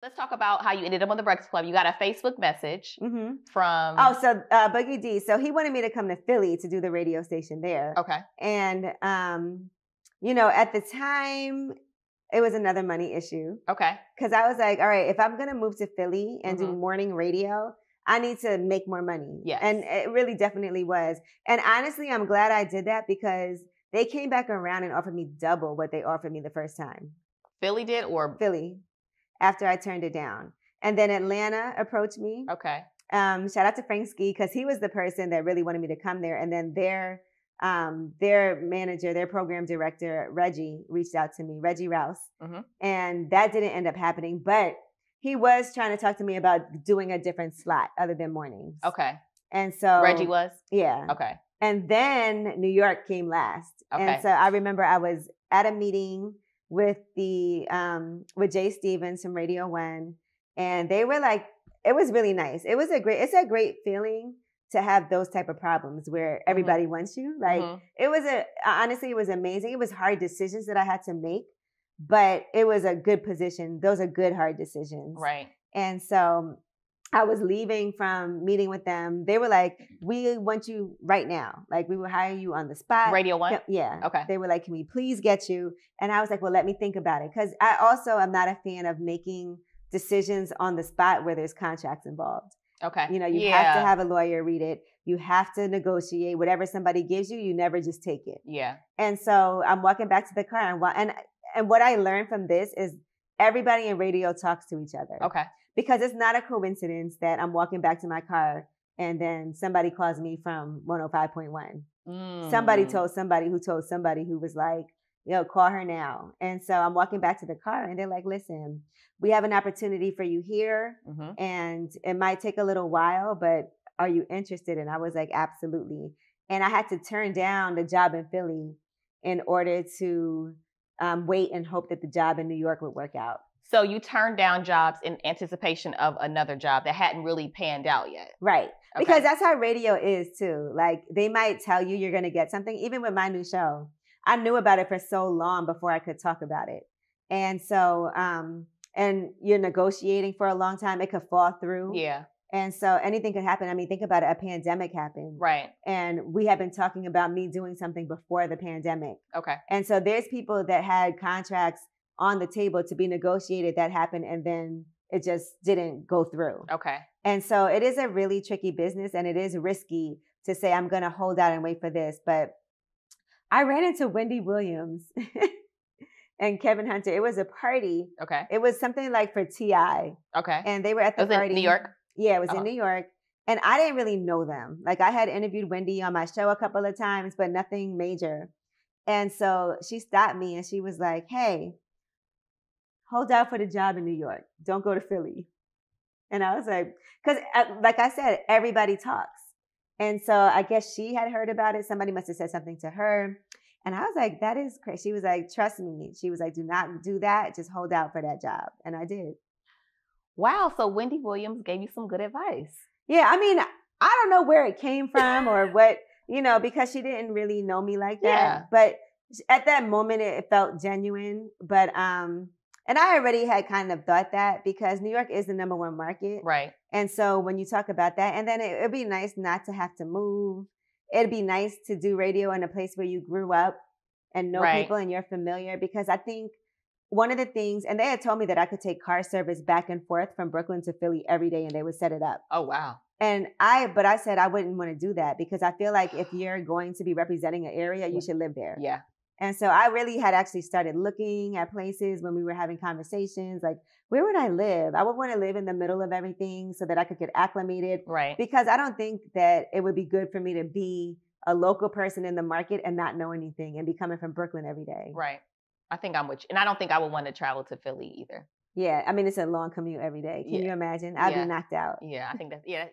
Let's talk about how you ended up on the Breakfast Club. You got a Facebook message Mm-hmm. from... Oh, so Boogie D. So he wanted me to come to Philly to do the radio station there. Okay. And, at the time, it was another money issue. Okay. Because I was like, all right, if I'm going to move to Philly and do Mhm. morning radio, I need to make more money. Yes. And it really definitely was. And honestly, I'm glad I did that because they came back around and offered me double what they offered me the first time. Philly did, or... Philly, after I turned it down. And then Atlanta approached me. Okay. Shout out to Frank Ski because he was the person that really wanted me to come there. And then their manager, their program director, Reggie, reached out to me, Reggie Rouse. Mm-hmm. And that didn't end up happening. But he was trying to talk to me about doing a different slot other than mornings. Okay. And so Reggie was? Yeah. Okay. And then New York came last. Okay. And so I remember I was at a meeting with with Jay Stevens from Radio One. And they were like, it was really nice. It's a great feeling to have those type of problems where everybody wants you. Like honestly, it was amazing. It was hard decisions that I had to make, but it was a good position. Those are good, hard decisions. Right. And so I was leaving from meeting with them. They were like, we want you right now. Like, we will hire you on the spot. Radio One? Yeah. Okay. They were like, can we please get you? And I was like, well, let me think about it. Because I also am not a fan of making decisions on the spot where there's contracts involved. Okay. You have to have a lawyer read it. You have to negotiate whatever somebody gives you. You never just take it. Yeah. And so I'm walking back to the car and what I learned from this is everybody in radio talks to each other. Okay. Because it's not a coincidence that I'm walking back to my car and then somebody calls me from 105.1. Somebody told somebody who was like, call her now. And so I'm walking back to the car and they're like, listen, we have an opportunity for you here and it might take a little while, but are you interested? And I was like, absolutely. And I had to turn down the job in Philly in order to wait and hope that the job in New York would work out. So you turned down jobs in anticipation of another job that hadn't really panned out yet. Right. Okay. Because that's how radio is too. Like, they might tell you you're going to get something. Even with my new show, I knew about it for so long before I could talk about it. And so, and you're negotiating for a long time, it could fall through. Yeah. And so anything could happen. I mean, think about it. A pandemic happened. Right. And we have been talking about me doing something before the pandemic. Okay. And so there's people that had contracts on the table to be negotiated that happened and then it just didn't go through. Okay. And so it is a really tricky business and it is risky to say, I'm going to hold out and wait for this. But I ran into Wendy Williams and Kevin Hunter. It was a party. Okay. It was something like for T.I. Okay. And they were at the party. In New York? Yeah, it was in New York. And I didn't really know them. Like, I had interviewed Wendy on my show a couple of times, but nothing major. And so she stopped me and she was like, hey, hold out for the job in New York. Don't go to Philly. And I was like, because like I said, everybody talks. And so I guess she had heard about it. Somebody must have said something to her. And I was like, that is crazy. She was like, trust me. She was like, do not do that. Just hold out for that job. And I did. Wow. So Wendy Williams gave you some good advice. Yeah. I mean, I don't know where it came from or what, because she didn't really know me like that. Yeah. But at that moment, it felt genuine. But, and I already had kind of thought that because New York is the #1 market. Right. And so when you talk about that, and then it'd be nice not to have to move. It'd be nice to do radio in a place where you grew up and know people and you're familiar. Because I think one of the things, and they had told me that I could take car service back and forth from Brooklyn to Philly every day and they would set it up. Oh, wow. But I said I wouldn't want to do that because I feel like if you're going to be representing an area, you should live there. Yeah. And so I really had actually started looking at places when we were having conversations, like, where would I live? I would want to live in the middle of everything so that I could get acclimated. Right. Because I don't think that it would be good for me to be a local person in the market and not know anything and be coming from Brooklyn every day. Right. I think I'm with you. And I don't think I would want to travel to Philly either. Yeah. I mean, it's a long commute every day. Can you imagine? I'd be knocked out. Yeah. I think that's, yeah.